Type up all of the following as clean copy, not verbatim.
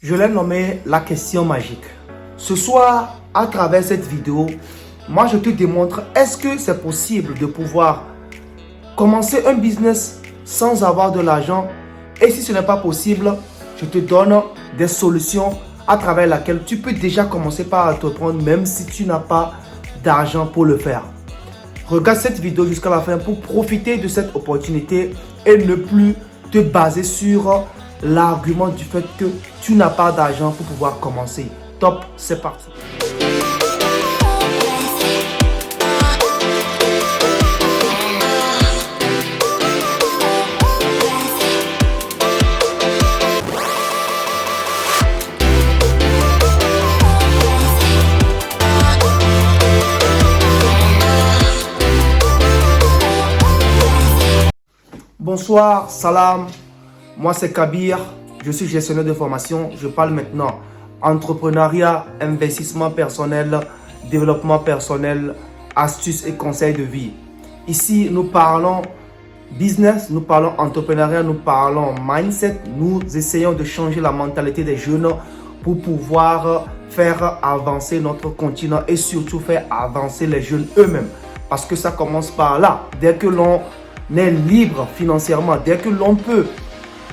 Je l'ai nommé la question magique. Ce soir, à travers cette vidéo, moi je te démontre est-ce que c'est possible de pouvoir commencer un business sans avoir de l'argent. Et si ce n'est pas possible, je te donne des solutions à travers lesquelles tu peux déjà commencer par entreprendre même si tu n'as pas d'argent pour le faire. Regarde cette vidéo jusqu'à la fin pour profiter de cette opportunité et ne plus te baser sur l'argument du fait que tu n'as pas d'argent pour pouvoir commencer. Top, c'est parti. Bonsoir, salam, moi c'est Kabir, je suis gestionnaire de formation, je parle maintenant entrepreneuriat, investissement personnel, développement personnel, astuces et conseils de vie. Ici, nous parlons business, nous parlons entrepreneuriat, nous parlons mindset, nous essayons de changer la mentalité des jeunes pour pouvoir faire avancer notre continent et surtout faire avancer les jeunes eux-mêmes. Parce que ça commence par là, dès que l'on est libre financièrement, dès que l'on peut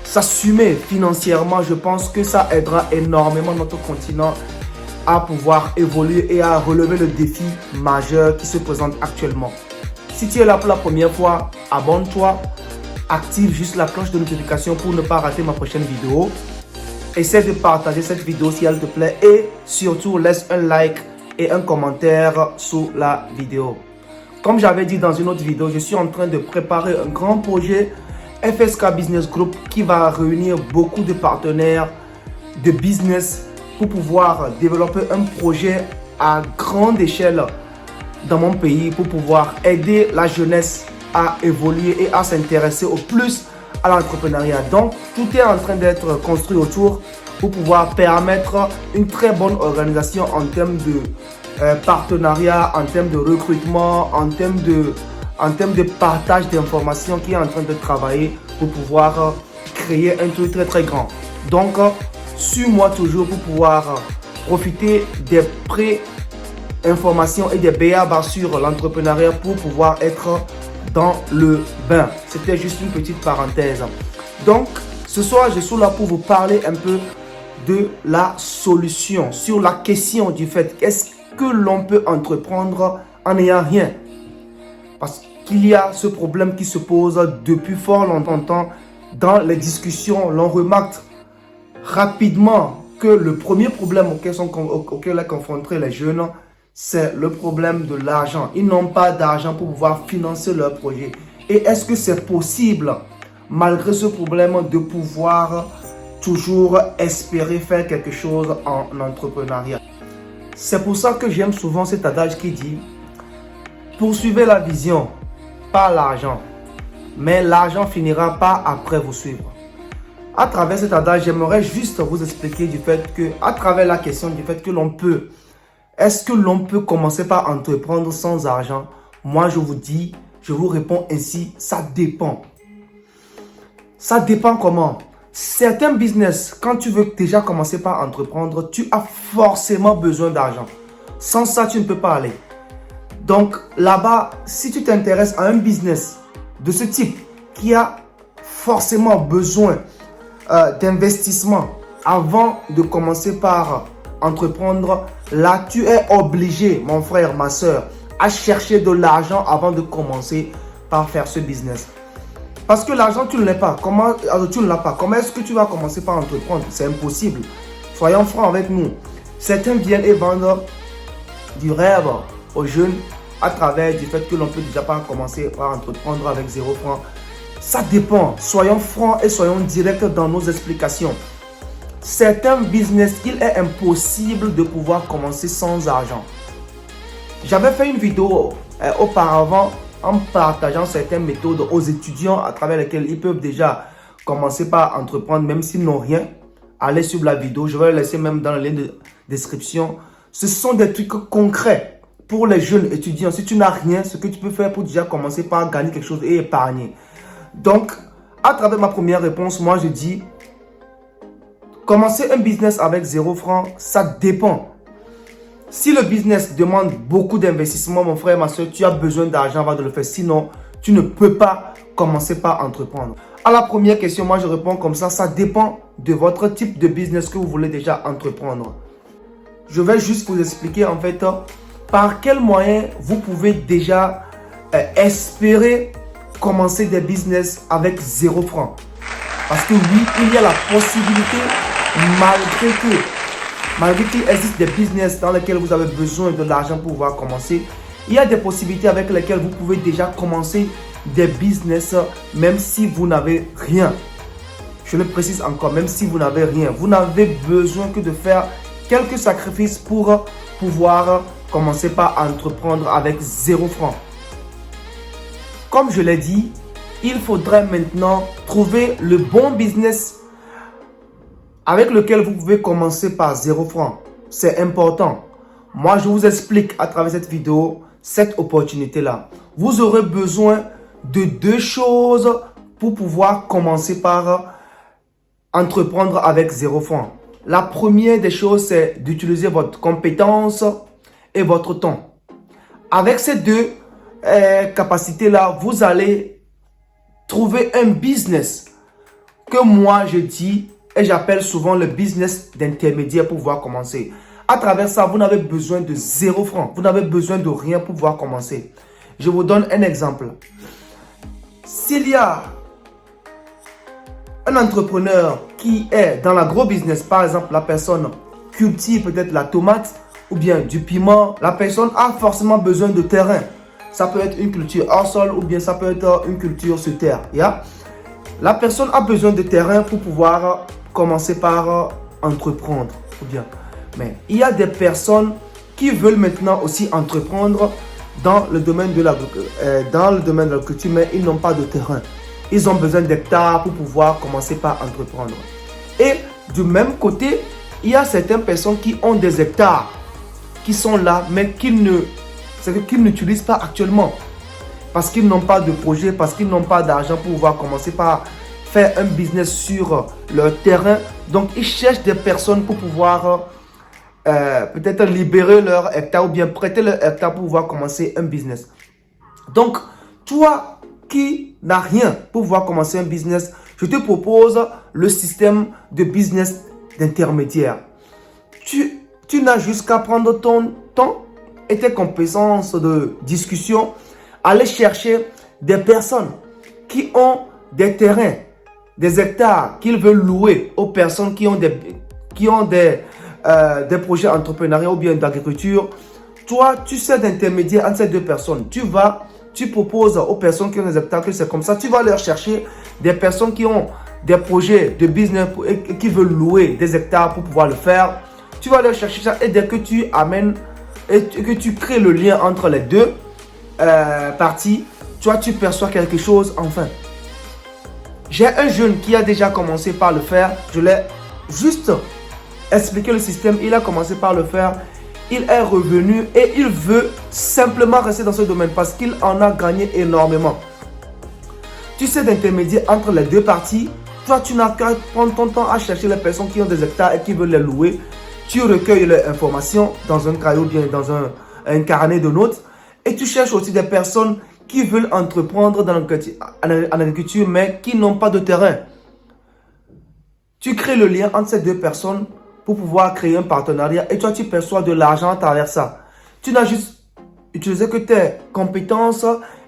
s'assumer financièrement, je pense que ça aidera énormément notre continent à pouvoir évoluer et à relever le défi majeur qui se présente actuellement. Si tu es là pour la première fois, abonne-toi, active juste la cloche de notification pour ne pas rater ma prochaine vidéo. Essaie de partager cette vidéo si elle te plaît et surtout laisse un like et un commentaire sous la vidéo. Comme j'avais dit dans une autre vidéo, je suis en train de préparer un grand projet FSK Business Group qui va réunir beaucoup de partenaires de business pour pouvoir développer un projet à grande échelle dans mon pays pour pouvoir aider la jeunesse à évoluer et à s'intéresser au plus à l'entrepreneuriat. Donc, tout est en train d'être construit autour pour pouvoir permettre une très bonne organisation en termes de partenariat, en termes de recrutement, en termes de partage d'informations qui est en train de travailler pour pouvoir créer un truc très très grand. Donc, suis-moi toujours pour pouvoir profiter des pré-informations et des BA sur l'entrepreneuriat pour pouvoir être dans le bain. C'était juste une petite parenthèse. Donc, ce soir, je suis là pour vous parler un peu de la solution sur la question du fait qu'est-ce que l'on peut entreprendre en n'ayant rien. Parce qu'il y a ce problème qui se pose depuis fort longtemps dans les discussions. L'on remarque rapidement que le premier problème auquel sont confrontés les jeunes, c'est le problème de l'argent. Ils n'ont pas d'argent pour pouvoir financer leur projet. Et est-ce que c'est possible, malgré ce problème, de pouvoir toujours espérer faire quelque chose en entrepreneuriat? C'est pour ça que j'aime souvent cet adage qui dit « Poursuivez la vision, pas l'argent, mais l'argent finira par après vous suivre. » À travers cet adage, j'aimerais juste vous expliquer du fait que, à travers la question du fait que l'on peut, est-ce que l'on peut commencer par entreprendre sans argent? Moi, je vous dis, je vous réponds ainsi, ça dépend. Ça dépend comment? Certains business, quand tu veux déjà commencer par entreprendre, tu as forcément besoin d'argent. Sans ça, tu ne peux pas aller. Donc là-bas, si tu t'intéresses à un business de ce type qui a forcément besoin d'investissement avant de commencer par entreprendre, là tu es obligé, mon frère, ma soeur, à chercher de l'argent avant de commencer par faire ce business. Parce que l'argent, tu ne l'as pas. Comment est-ce que tu vas commencer par entreprendre? C'est impossible. Soyons francs avec nous. Certains viennent et vendent du rêve aux jeunes à travers du fait que l'on peut déjà pas commencer par entreprendre avec 0 francs. Ça dépend. Soyons francs et soyons directs dans nos explications. Certains business, il est impossible de pouvoir commencer sans argent. J'avais fait une vidéo auparavant en partageant certaines méthodes aux étudiants à travers lesquelles ils peuvent déjà commencer par entreprendre même s'ils n'ont rien. Allez sur la vidéo, je vais le laisser même dans le lien de description. Ce sont des trucs concrets pour les jeunes étudiants. Si tu n'as rien, ce que tu peux faire pour déjà commencer par gagner quelque chose et épargner. Donc, à travers ma première réponse, moi je dis Commencer un business avec 0 francs, ça dépend. Si le business demande beaucoup d'investissement, mon frère, ma soeur, tu as besoin d'argent avant de le faire. Sinon, tu ne peux pas commencer par entreprendre. À la première question, moi je réponds comme ça. Ça dépend de votre type de business que vous voulez déjà entreprendre. Je vais juste vous expliquer en fait par quels moyens vous pouvez déjà espérer commencer des business avec 0 francs. Parce que oui, il y a la possibilité, malgré qu'il existe des business dans lesquels vous avez besoin de l'argent pour pouvoir commencer, il y a des possibilités avec lesquelles vous pouvez déjà commencer des business même si vous n'avez rien. Je le précise encore, même si vous n'avez rien. Vous n'avez besoin que de faire quelques sacrifices pour pouvoir commencer par entreprendre avec 0 francs. Comme je l'ai dit, il faudrait maintenant trouver le bon business avec lequel vous pouvez commencer par 0 francs. C'est important. Moi, je vous explique à travers cette vidéo cette opportunité-là. Vous aurez besoin de 2 choses pour pouvoir commencer par entreprendre avec 0 francs. La première des choses, c'est d'utiliser votre compétence et votre temps. Avec ces 2 capacités-là, vous allez trouver un business que moi je dis et j'appelle souvent le business d'intermédiaire pour pouvoir commencer. À travers ça, vous n'avez besoin de 0 francs. Vous n'avez besoin de rien pour pouvoir commencer. Je vous donne un exemple. S'il y a un entrepreneur qui est dans l'agro-business, par exemple, la personne cultive peut-être la tomate ou bien du piment, la personne a forcément besoin de terrain. Ça peut être une culture hors sol ou bien ça peut être une culture sur terre. Yeah? La personne a besoin de terrain pour pouvoir commencer par entreprendre. Ou bien. Mais il y a des personnes qui veulent maintenant aussi entreprendre dans le domaine de l'agriculture, mais ils n'ont pas de terrain. Ils ont besoin d'hectares pour pouvoir commencer par entreprendre. Et du même côté, il y a certaines personnes qui ont des hectares qui sont là, mais qu'ils n'utilisent pas actuellement. Parce qu'ils n'ont pas de projet, parce qu'ils n'ont pas d'argent pour pouvoir commencer par faire un business sur leur terrain. Donc, ils cherchent des personnes pour pouvoir peut-être libérer leur hectare ou bien prêter leur hectare pour pouvoir commencer un business. Donc, toi qui n'as rien pour pouvoir commencer un business, je te propose le système de business d'intermédiaire. Tu n'as juste qu'à prendre ton temps et tes compétences de discussion, aller chercher des personnes qui ont des terrains, des hectares qu'ils veulent louer aux personnes qui ont des projets entrepreneuriaux ou bien d'agriculture. Toi, tu sais d'intermédiaire entre ces 2 personnes. Tu proposes aux personnes qui ont des hectares que c'est comme ça. Tu vas leur chercher des personnes qui ont des projets de business et qui veulent louer des hectares pour pouvoir le faire. Tu vas leur chercher ça et dès que tu amènes et que tu crées le lien entre les 2 parties, toi, tu perçois quelque chose enfin. J'ai un jeune qui a déjà commencé par le faire. Je l'ai juste expliqué le système. Il a commencé par le faire. Il est revenu et il veut simplement rester dans ce domaine parce qu'il en a gagné énormément. Tu sais d'intermédiaire entre les 2 parties. Toi, tu n'as qu'à prendre ton temps à chercher les personnes qui ont des hectares et qui veulent les louer. Tu recueilles les informations dans un cahier ou bien dans un carnet de notes. Et tu cherches aussi des personnes qui veulent entreprendre en agriculture mais qui n'ont pas de terrain. Tu crées le lien entre ces 2 personnes pour pouvoir créer un partenariat et toi tu perçois de l'argent à travers ça. Tu n'as juste utilisé que tes compétences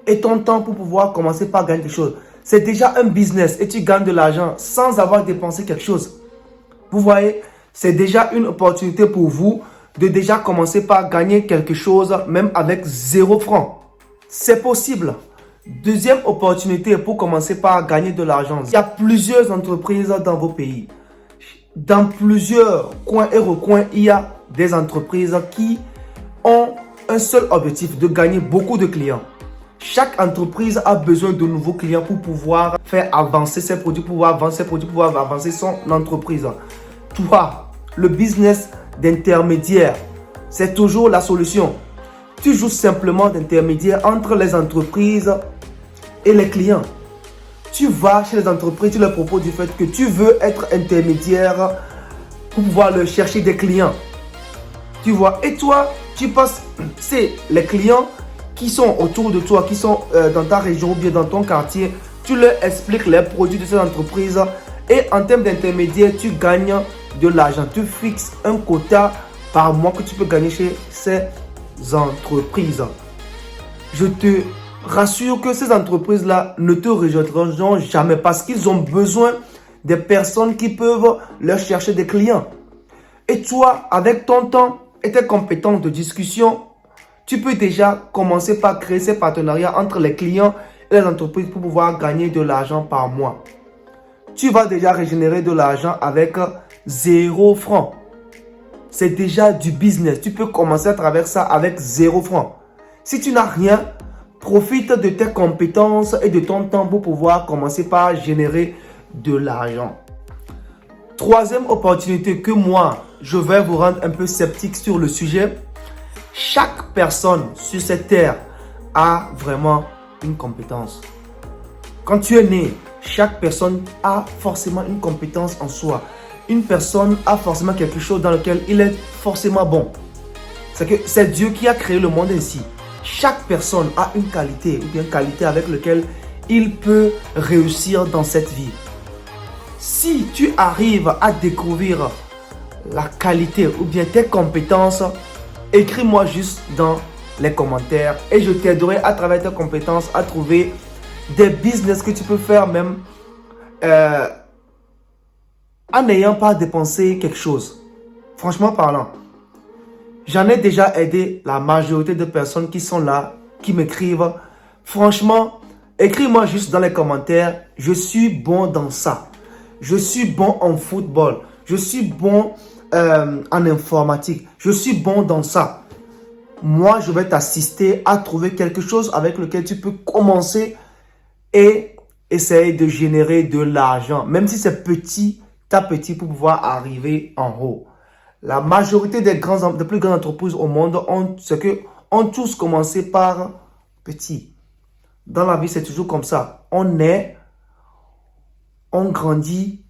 et ton temps pour pouvoir commencer par gagner quelque chose. C'est déjà un business et tu gagnes de l'argent sans avoir dépensé quelque chose. Vous voyez, c'est déjà une opportunité pour vous de déjà commencer par gagner quelque chose même avec 0 francs. C'est possible. Deuxième opportunité pour commencer par gagner de l'argent. Il y a plusieurs entreprises dans vos pays. Dans plusieurs coins et recoins, il y a des entreprises qui ont un seul objectif, de gagner beaucoup de clients. Chaque entreprise a besoin de nouveaux clients pour pouvoir faire avancer ses produits, pour pouvoir vendre ses produits, pour pouvoir avancer son entreprise. Toi, le business d'intermédiaire, c'est toujours la solution. Tu joues simplement d'intermédiaire entre les entreprises et les clients. Tu vas chez les entreprises, tu leur proposes du fait que tu veux être intermédiaire pour pouvoir leur chercher des clients. Tu vois, et toi, tu passes, c'est les clients qui sont autour de toi, qui sont dans ta région ou bien dans ton quartier. Tu leur expliques les produits de ces entreprises et en termes d'intermédiaire, tu gagnes de l'argent. Tu fixes un quota par mois que tu peux gagner chez ces entreprises. Je te rassure que ces entreprises-là ne te rejetteront jamais parce qu'ils ont besoin des personnes qui peuvent leur chercher des clients. Et toi, avec ton temps et tes compétences de discussion, tu peux déjà commencer par créer ces partenariats entre les clients et les entreprises pour pouvoir gagner de l'argent par mois. Tu vas déjà régénérer de l'argent avec 0 francs. C'est déjà du business. Tu peux commencer à travers ça avec 0 francs. Si tu n'as rien, profite de tes compétences et de ton temps pour pouvoir commencer par générer de l'argent. Troisième opportunité que moi, je vais vous rendre un peu sceptique sur le sujet. Chaque personne sur cette terre a vraiment une compétence. Quand tu es né, chaque personne a forcément une compétence en soi. Une personne a forcément quelque chose dans lequel il est forcément bon. C'est que c'est Dieu qui a créé le monde ainsi. Chaque personne a une qualité ou bien une qualité avec laquelle il peut réussir dans cette vie. Si tu arrives à découvrir la qualité ou bien tes compétences, écris-moi juste dans les commentaires et je t'aiderai à travers tes compétences à trouver des business que tu peux faire même en n'ayant pas dépensé quelque chose. Franchement parlant, j'en ai déjà aidé la majorité de personnes qui sont là, qui m'écrivent. Franchement, écris-moi juste dans les commentaires, je suis bon dans ça. Je suis bon en football. Je suis bon en informatique. Je suis bon dans ça. Moi, je vais t'assister à trouver quelque chose avec lequel tu peux commencer et essayer de générer de l'argent. Même si c'est petit à petit pour pouvoir arriver en haut. La majorité des plus grandes entreprises au monde ont tous commencé par petit. Dans la vie, c'est toujours comme ça. On naît, on grandit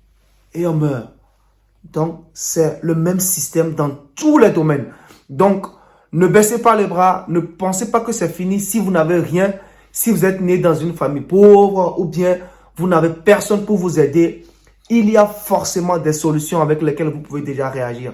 et on meurt. Donc, c'est le même système dans tous les domaines. Donc, ne baissez pas les bras. Ne pensez pas que c'est fini si vous n'avez rien. Si vous êtes né dans une famille pauvre ou bien vous n'avez personne pour vous aider, il y a forcément des solutions avec lesquelles vous pouvez déjà réagir.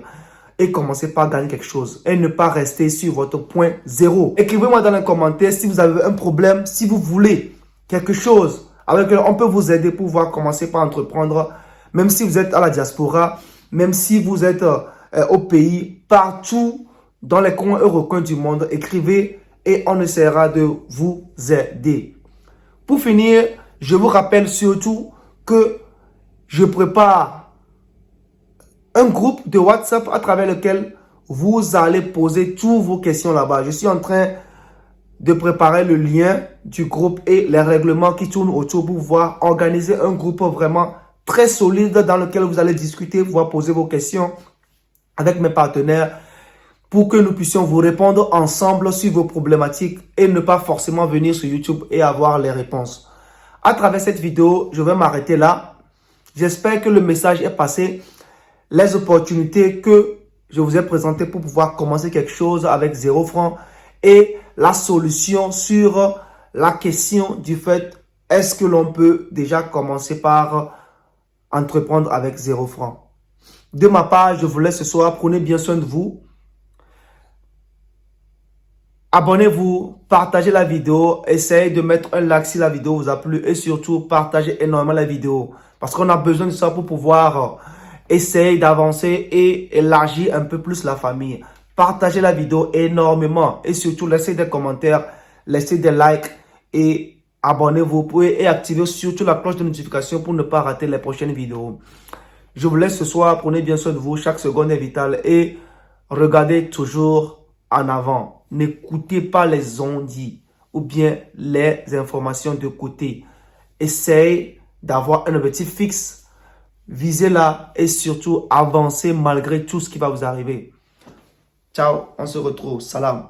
Et commencer par gagner quelque chose. Et ne pas rester sur votre point zéro. Écrivez-moi dans les commentaires si vous avez un problème, si vous voulez quelque chose avec lequel on peut vous aider pour pouvoir commencer par entreprendre. Même si vous êtes à la diaspora, même si vous êtes au pays, partout dans les coins et recoins du monde, écrivez et on essaiera de vous aider. Pour finir, je vous rappelle surtout que je prépare un groupe de WhatsApp à travers lequel vous allez poser toutes vos questions là-bas. Je suis en train de préparer le lien du groupe et les règlements qui tournent autour pour pouvoir organiser un groupe vraiment très solide dans lequel vous allez discuter, pouvoir poser vos questions avec mes partenaires pour que nous puissions vous répondre ensemble sur vos problématiques et ne pas forcément venir sur YouTube et avoir les réponses. À travers cette vidéo, je vais m'arrêter là. J'espère que le message est passé. Les opportunités que je vous ai présentées pour pouvoir commencer quelque chose avec 0 francs et la solution sur la question du fait est-ce que l'on peut déjà commencer par entreprendre avec 0 francs. De ma part, je vous laisse ce soir. Prenez bien soin de vous. Abonnez-vous, partagez la vidéo, essayez de mettre un like si la vidéo vous a plu et surtout partagez énormément la vidéo parce qu'on a besoin de ça pour pouvoir essayer d'avancer et élargir un peu plus la famille. Partagez la vidéo énormément et surtout laissez des commentaires, laissez des likes et abonnez-vous et activez surtout la cloche de notification pour ne pas rater les prochaines vidéos. Je vous laisse ce soir, prenez bien soin de vous, chaque seconde est vitale et regardez toujours en avant. N'écoutez pas les on-dit ou bien les informations de côté. Essayez d'avoir un objectif fixe, visez-la et surtout avancez malgré tout ce qui va vous arriver. Ciao, on se retrouve. Salam.